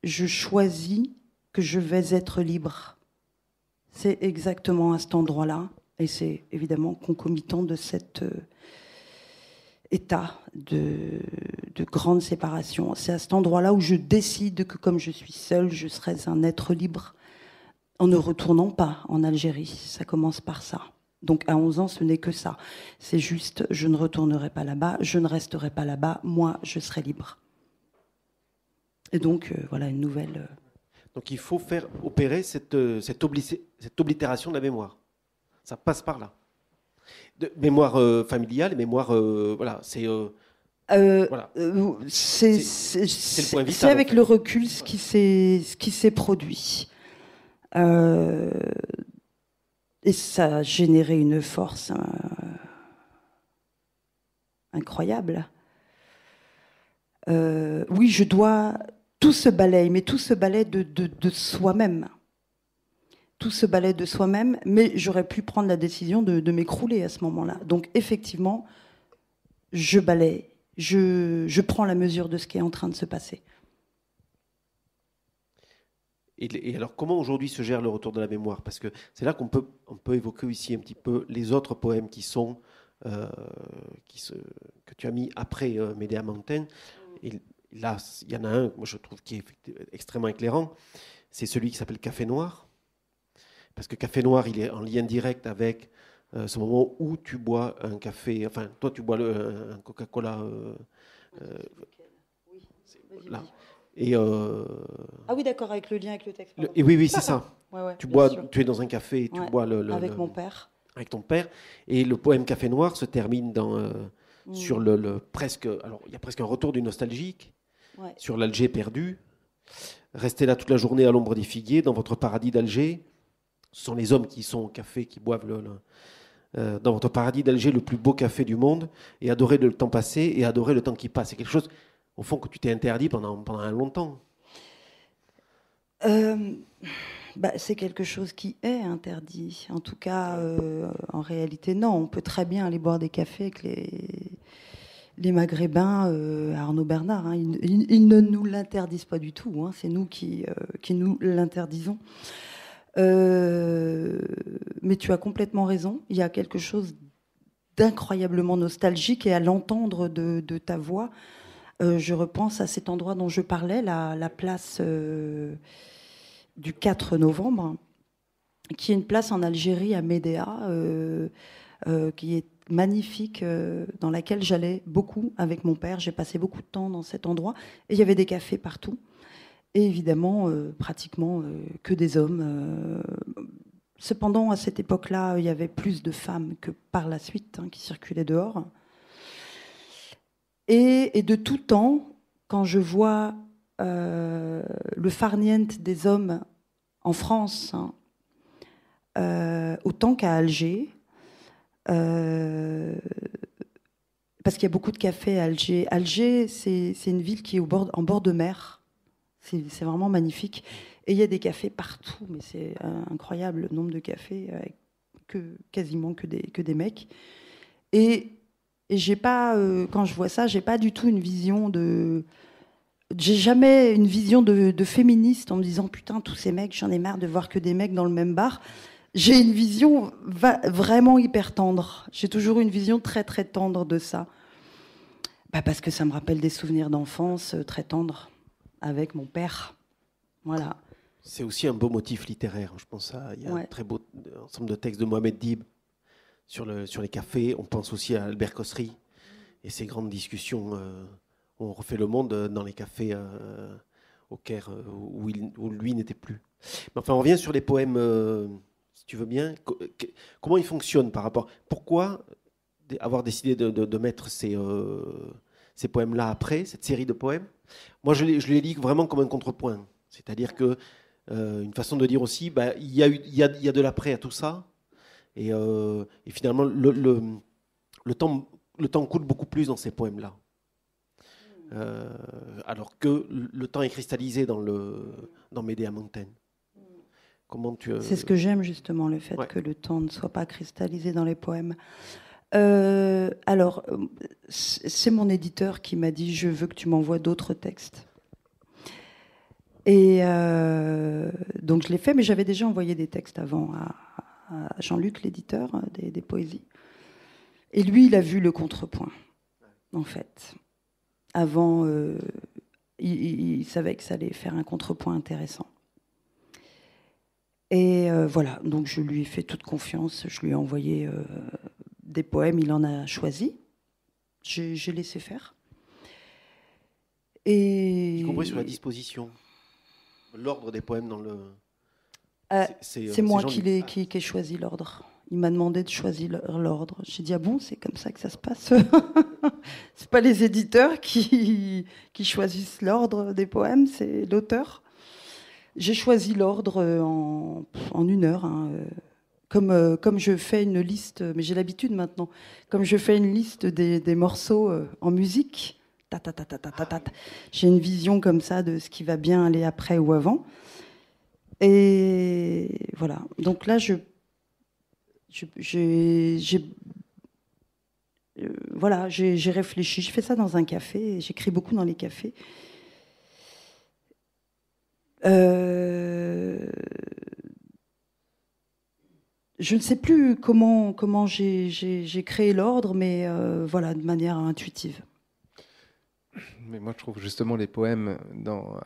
je choisis que je vais être libre. C'est exactement à cet endroit-là, et c'est évidemment concomitant de cet état de grande séparation. C'est à cet endroit-là où je décide que comme je suis seule, je serai un être libre en ne retournant pas en Algérie. Ça commence par ça. Donc à 11 ans, ce n'est que ça. C'est juste, je ne retournerai pas là-bas, je ne resterai pas là-bas, moi, je serai libre. Et donc, voilà, une nouvelle... Donc il faut faire opérer cette oblitération de la mémoire. Ça passe par là. De mémoire familiale, mémoire... voilà, c'est... voilà. C'est le point vital. C'est avec le recul ce qui s'est produit. Et ça a généré une force incroyable. Oui, je dois... Tout se balaye, mais tout se balaye de soi-même. Tout se balaye de soi-même, mais j'aurais pu prendre la décision de m'écrouler à ce moment-là. Donc effectivement, je balaye, je prends la mesure de ce qui est en train de se passer. Et alors, comment aujourd'hui se gère le retour de la mémoire? Parce que c'est là qu'on peut évoquer ici un petit peu les autres poèmes qui sont que tu as mis après Medea Mountain. là, il y en a un, moi je trouve, qui est extrêmement éclairant, c'est celui qui s'appelle Café Noir. Parce que Café Noir, il est en lien direct avec ce moment où tu bois un café, enfin, toi tu bois un Coca-Cola. Là. Et, ah oui, d'accord, avec le lien avec le texte. Et oui, c'est ça. Ouais, Tu es dans un café, et tu bois avec mon père. Avec ton père. Et le poème Café Noir se termine sur presque. Alors, il y a presque un retour du nostalgique sur l'Alger perdu. Restez là toute la journée à l'ombre des figuiers, dans votre paradis d'Alger. Ce sont les hommes qui sont au café, qui boivent dans votre paradis d'Alger, le plus beau café du monde, et adorer le temps passé et adorer le temps qui passe. C'est quelque chose, au fond, que tu t'es interdit pendant un longtemps. C'est quelque chose qui est interdit. En tout cas, en réalité, non. On peut très bien aller boire des cafés avec les Maghrébins à Arnaud Bernard. Hein. Ils ne nous l'interdisent pas du tout. Hein. C'est nous qui nous l'interdisons. Mais tu as complètement raison. Il y a quelque chose d'incroyablement nostalgique, et à l'entendre de ta voix, je repense à cet endroit dont je parlais, la place du 4 novembre, qui est une place en Algérie, à Médéa, qui est magnifique, dans laquelle j'allais beaucoup avec mon père. J'ai passé beaucoup de temps dans cet endroit, et il y avait des cafés partout. Et évidemment, pratiquement que des hommes. Cependant, à cette époque-là, il y avait plus de femmes que par la suite qui circulaient dehors. Et de tout temps, quand je vois le farniente des hommes en France, autant qu'à Alger, parce qu'il y a beaucoup de cafés à Alger. Alger, c'est une ville qui est en bord de mer. C'est vraiment magnifique. Et il y a des cafés partout, mais c'est incroyable le nombre de cafés, avec quasiment que des mecs. Et j'ai pas, quand je vois ça, j'ai pas du tout une vision de... J'ai jamais une vision de féministe en me disant putain, tous ces mecs, j'en ai marre de voir que des mecs dans le même bar. J'ai une vision vraiment hyper tendre. J'ai toujours une vision très très tendre de ça. Parce que ça me rappelle des souvenirs d'enfance très tendres avec mon père. Voilà. C'est aussi un beau motif littéraire. Je pense il y a un très beau ensemble de textes de Mohamed Dib sur les cafés. On pense aussi à Albert Cossery et ses grandes discussions où on refait le monde dans les cafés au Caire où lui n'était plus. Mais enfin, on revient sur les poèmes, si tu veux bien. Comment ils fonctionnent par rapport... Pourquoi avoir décidé de mettre ces poèmes-là après, cette série de poèmes? Moi, je les lis vraiment comme un contrepoint. C'est-à-dire que une façon de dire aussi, il y a de l'après à tout ça, et finalement le temps coule beaucoup plus dans ces poèmes-là, alors que le temps est cristallisé dans Médéa Mountain. C'est ce que j'aime justement, le fait que le temps ne soit pas cristallisé dans les poèmes. Alors, c'est mon éditeur qui m'a dit « Je veux que tu m'envoies d'autres textes ». Et donc je l'ai fait, mais j'avais déjà envoyé des textes avant à Jean-Luc, l'éditeur des poésies. Et lui, il a vu le contrepoint, en fait. Avant, il savait que ça allait faire un contrepoint intéressant. Et voilà, donc je lui ai fait toute confiance, je lui ai envoyé des poèmes, il en a choisi. J'ai laissé faire. Y compris sur la disposition. L'ordre des poèmes dans le... c'est moi qui ai choisi l'ordre. Il m'a demandé de choisir l'ordre. J'ai dit, ah bon, c'est comme ça que ça se passe. C'est pas les éditeurs qui choisissent l'ordre des poèmes, c'est l'auteur. J'ai choisi l'ordre en 1 heure. Comme je fais une liste, mais j'ai l'habitude maintenant, comme je fais une liste des morceaux en musique, j'ai une vision comme ça de ce qui va bien aller après ou avant. Et voilà. Donc là, j'ai réfléchi. Je fais ça dans un café. J'écris beaucoup dans les cafés. Je ne sais plus comment j'ai créé l'ordre, mais voilà, de manière intuitive. Mais moi, je trouve justement les poèmes dans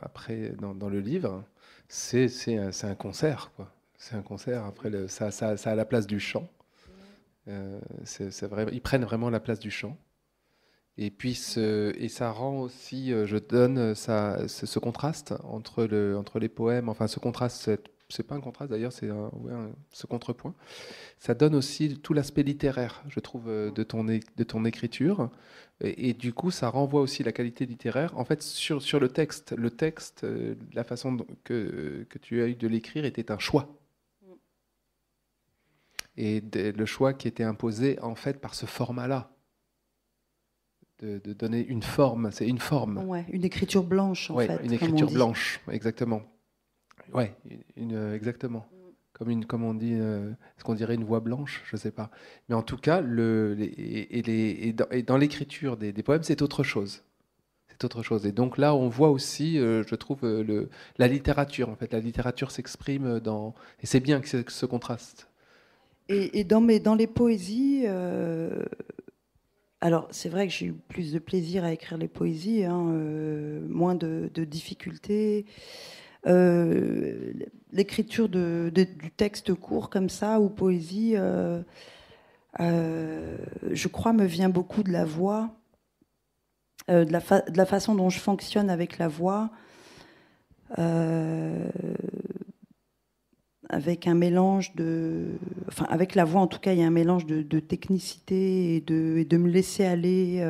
le livre, c'est un concert, quoi. C'est un concert. Après, ça a la place du chant. C'est vrai, ils prennent vraiment la place du chant. Et puis, et ça rend aussi, je donne ce contraste entre les poèmes. Enfin, ce contraste, c'est pas un contraste d'ailleurs, c'est ce contrepoint. Ça donne aussi tout l'aspect littéraire, je trouve, de ton écriture. Et du coup, ça renvoie aussi la qualité littéraire. En fait, sur le texte, la façon que tu as eu de l'écrire était un choix. Et le choix qui était imposé, en fait, par ce format-là. De donner une forme, c'est une forme. Ouais, une écriture blanche, en fait. Une écriture blanche, exactement. Ouais, exactement. Comme on dit, est-ce qu'on dirait une voix blanche? Je ne sais pas. Mais en tout cas, dans l'écriture des poèmes, c'est autre chose. C'est autre chose. Et donc là, on voit aussi, je trouve, la littérature. En fait, la littérature s'exprime et c'est bien que ce contraste. Et dans les poésies, alors c'est vrai que j'ai eu plus de plaisir à écrire les poésies, moins de difficultés. L'écriture du texte court comme ça, ou poésie, je crois, me vient beaucoup de la voix, de la façon dont je fonctionne avec la voix, avec un mélange enfin avec la voix en tout cas, il y a un mélange de technicité et de me laisser aller.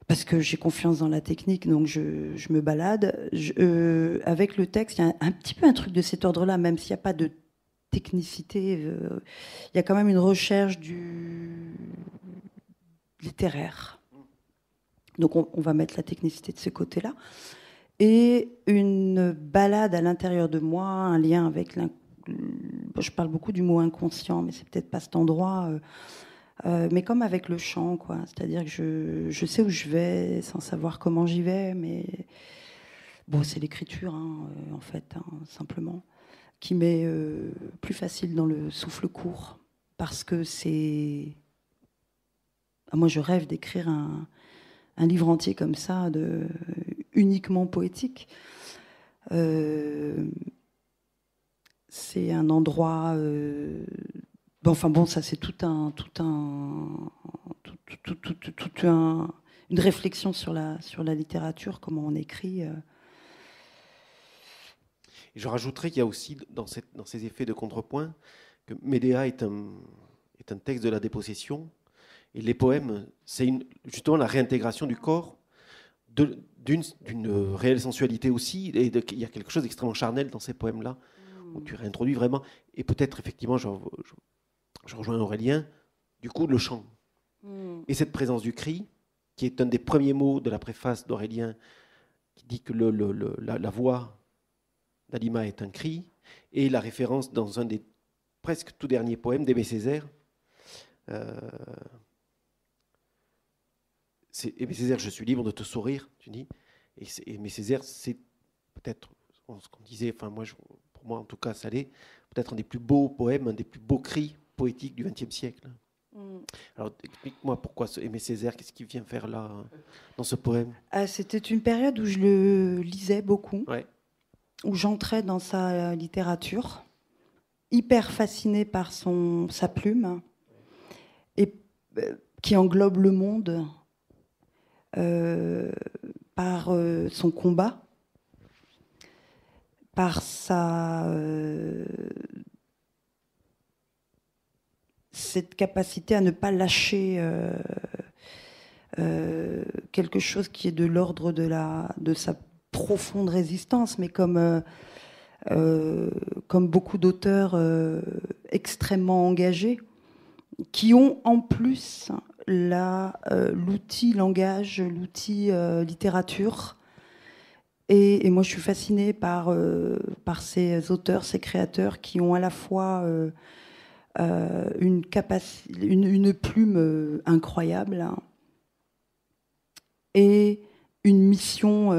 Parce que j'ai confiance dans la technique, donc je me balade. Avec le texte, il y a un petit peu un truc de cet ordre-là, même s'il n'y a pas de technicité. Il y a quand même une recherche du littéraire. Donc on va mettre la technicité de ce côté-là. Et une balade à l'intérieur de moi, un lien avec je parle beaucoup du mot inconscient, mais c'est peut-être pas cet endroit... mais comme avec le chant, quoi. C'est-à-dire que je sais où je vais sans savoir comment j'y vais, mais bon, c'est l'écriture, en fait, simplement, qui m'est plus facile dans le souffle court, parce que c'est... Moi, je rêve d'écrire un livre entier comme ça, uniquement poétique. C'est un endroit... Enfin bon, ça c'est une réflexion sur la littérature, comment on écrit. Et je rajouterais qu'il y a aussi dans ces effets de contrepoint que Médéa est un texte de la dépossession, et les poèmes, c'est justement la réintégration du corps d'une réelle sensualité aussi, et il y a quelque chose d'extrêmement charnel dans ces poèmes-là, où tu réintroduis vraiment, et peut-être effectivement, je rejoins Aurélien, du coup, le chant. Et cette présence du cri, qui est un des premiers mots de la préface d'Aurélien, qui dit que la voix d'Alima est un cri, et la référence dans un des presque tout derniers poèmes d'Aimé Césaire. Aimé Césaire, je suis libre de te sourire, tu dis. Et Aimé Césaire, c'est peut-être ce qu'on disait, enfin pour moi en tout cas, ça l'est, peut-être un des plus beaux poèmes, un des plus beaux cris poétique du XXe siècle. Alors, explique-moi pourquoi Aimé Césaire, qu'est-ce qu'il vient faire là, dans ce poème? C'était une période où je le lisais beaucoup, ouais. Où j'entrais dans sa littérature, hyper fascinée par sa plume, et qui englobe le monde, par son combat, par cette capacité à ne pas lâcher quelque chose qui est de l'ordre de sa profonde résistance, mais comme beaucoup d'auteurs extrêmement engagés, qui ont en plus l'outil langage, l'outil littérature. Et moi, je suis fascinée par ces auteurs, ces créateurs qui ont à la fois une plume incroyable, hein, et une mission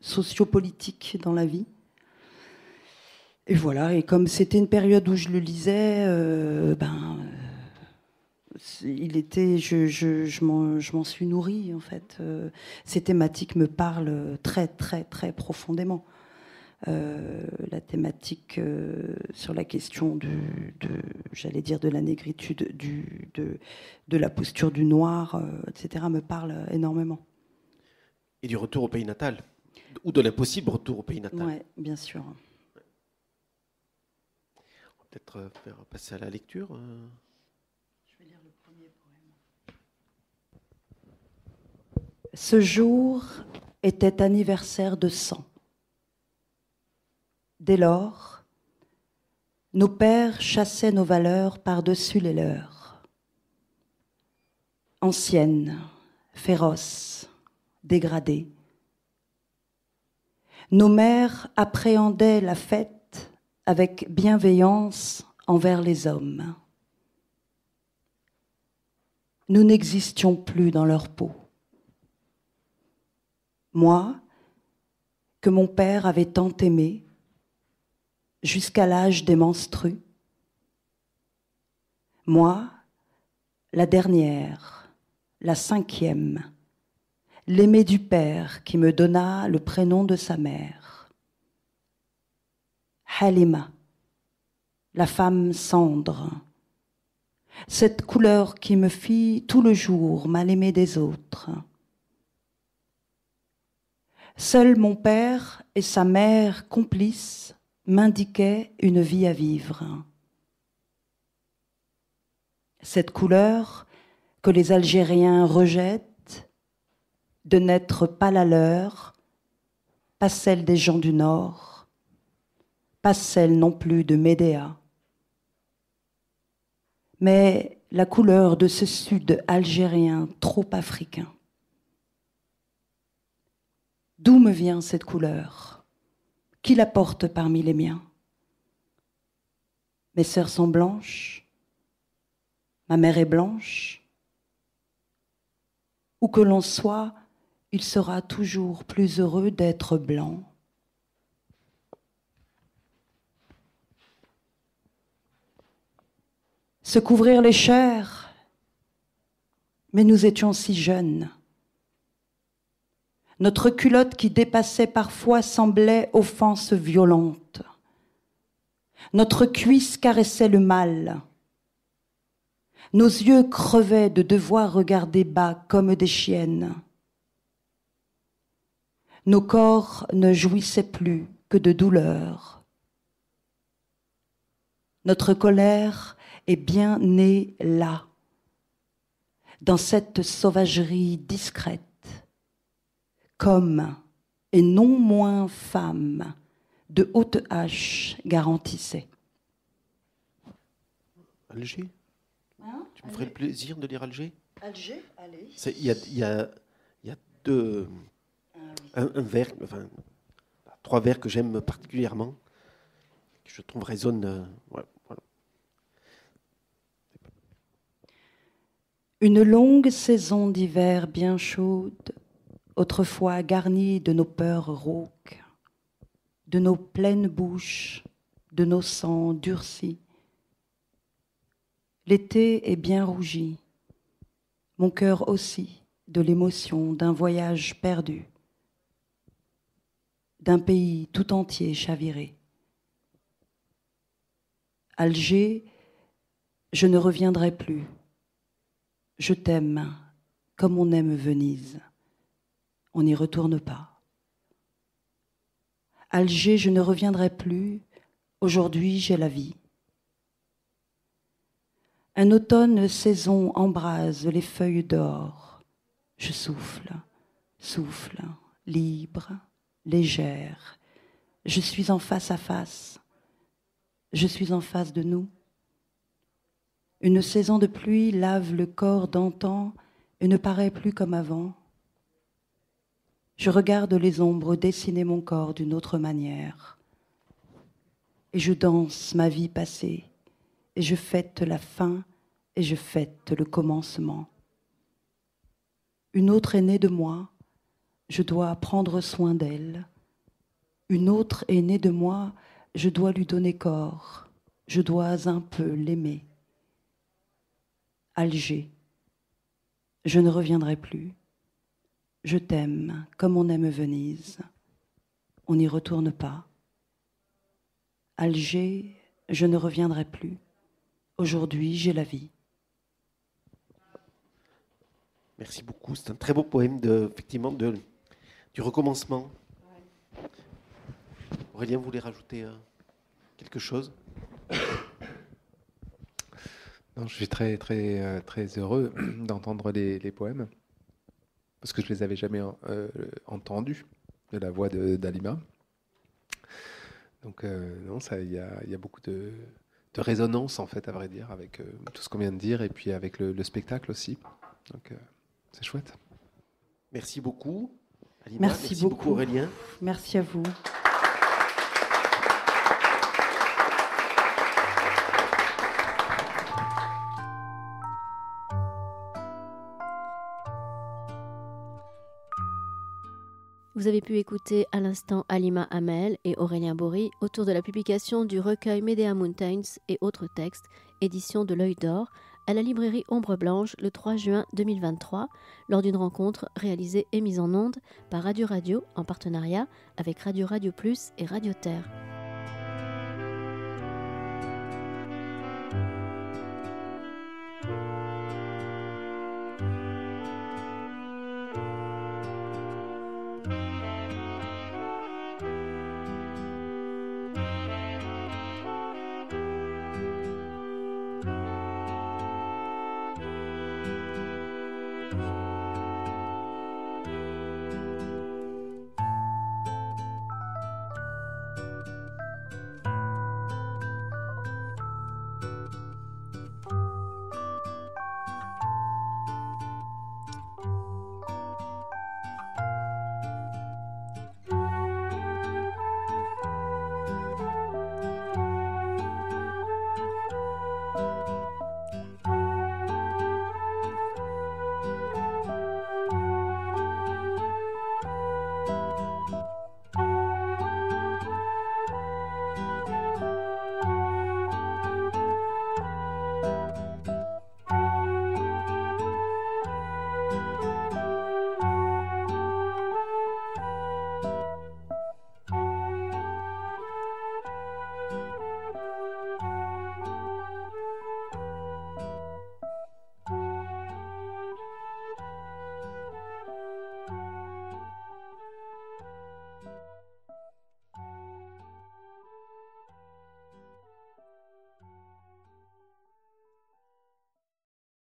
sociopolitique dans la vie. Et voilà, et comme c'était une période où je le lisais, je m'en suis nourrie, en fait. Ces thématiques me parlent très, très, très profondément. La thématique sur la question j'allais dire, de la négritude, de la posture du noir, etc., me parle énormément. Et du retour au pays natal, ou de l'impossible retour au pays natal. Oui, bien sûr. On va peut-être passer à la lecture. Je vais lire le premier poème. Ce jour était anniversaire de sang. Dès lors, nos pères chassaient nos valeurs par-dessus les leurs. Anciennes, féroces, dégradées. Nos mères appréhendaient la fête avec bienveillance envers les hommes. Nous n'existions plus dans leur peau. Moi, que mon père avait tant aimé, jusqu'à l'âge des menstrues. Moi, la dernière, la 5e, l'aimée du père qui me donna le prénom de sa mère. Halima, la femme cendre, cette couleur qui me fit tout le jour mal aimer des autres. Seul mon père et sa mère complices m'indiquaient une vie à vivre. Cette couleur que les Algériens rejettent, de n'être pas la leur, pas celle des gens du Nord, pas celle non plus de Médéa, mais la couleur de ce sud algérien trop africain. D'où me vient cette couleur ? Qui la porte parmi les miens ? Mes sœurs sont blanches, ma mère est blanche. Où que l'on soit, il sera toujours plus heureux d'être blanc. Se couvrir les chairs, mais nous étions si jeunes. Notre culotte qui dépassait parfois semblait offense violente. Notre cuisse caressait le mal. Nos yeux crevaient de devoir regarder bas comme des chiennes. Nos corps ne jouissaient plus que de douleur. Notre colère est bien née là, dans cette sauvagerie discrète, comme et non moins femme, de haute hache garantissait. Alger. Hein, Tu me ferais le plaisir de lire Alger ? Alger, allez. Il y a deux, un vers, enfin, 3 vers que j'aime particulièrement, que je trouve résonnent. Voilà. Une longue saison d'hiver bien chaude, autrefois garnie de nos peurs rauques, de nos pleines bouches, de nos sangs durcis. L'été est bien rougi, mon cœur aussi, de l'émotion d'un voyage perdu, d'un pays tout entier chaviré. Alger, je ne reviendrai plus. Je t'aime comme on aime Venise. On n'y retourne pas. Alger, je ne reviendrai plus. Aujourd'hui, j'ai la vie. Un automne saison embrase les feuilles d'or. Je souffle, souffle, libre, légère. Je suis en face à face. Je suis en face de nous. Une saison de pluie lave le corps d'antan et ne paraît plus comme avant. Je regarde les ombres dessiner mon corps d'une autre manière. Et je danse ma vie passée, et je fête la fin, et je fête le commencement. Une autre est née de moi, je dois prendre soin d'elle. Une autre est née de moi, je dois lui donner corps, je dois un peu l'aimer. Alger. Je ne reviendrai plus. Je t'aime comme on aime Venise. On n'y retourne pas. Alger, je ne reviendrai plus. Aujourd'hui, j'ai la vie. Merci beaucoup. C'est un très beau poème effectivement du recommencement. Aurélien, vous voulez rajouter quelque chose? Non, je suis très, très, très heureux d'entendre les poèmes, parce que je ne les avais jamais entendus de la voix d'Halima. Donc, non, il y a beaucoup de résonance, en fait, à vrai dire, avec tout ce qu'on vient de dire, et puis avec le spectacle aussi. Donc, c'est chouette. Merci beaucoup, Halima. Merci beaucoup, Aurélien. Merci à vous. Vous avez pu écouter à l'instant Halima Hamel et Aurélien Bory autour de la publication du recueil Medea Mountains et autres textes, édition de l'Œil d'Or, à la librairie Ombre Blanche le 3 juin 2023, lors d'une rencontre réalisée et mise en onde par Radio Radio en partenariat avec Radio Radio Plus et Radio Terre.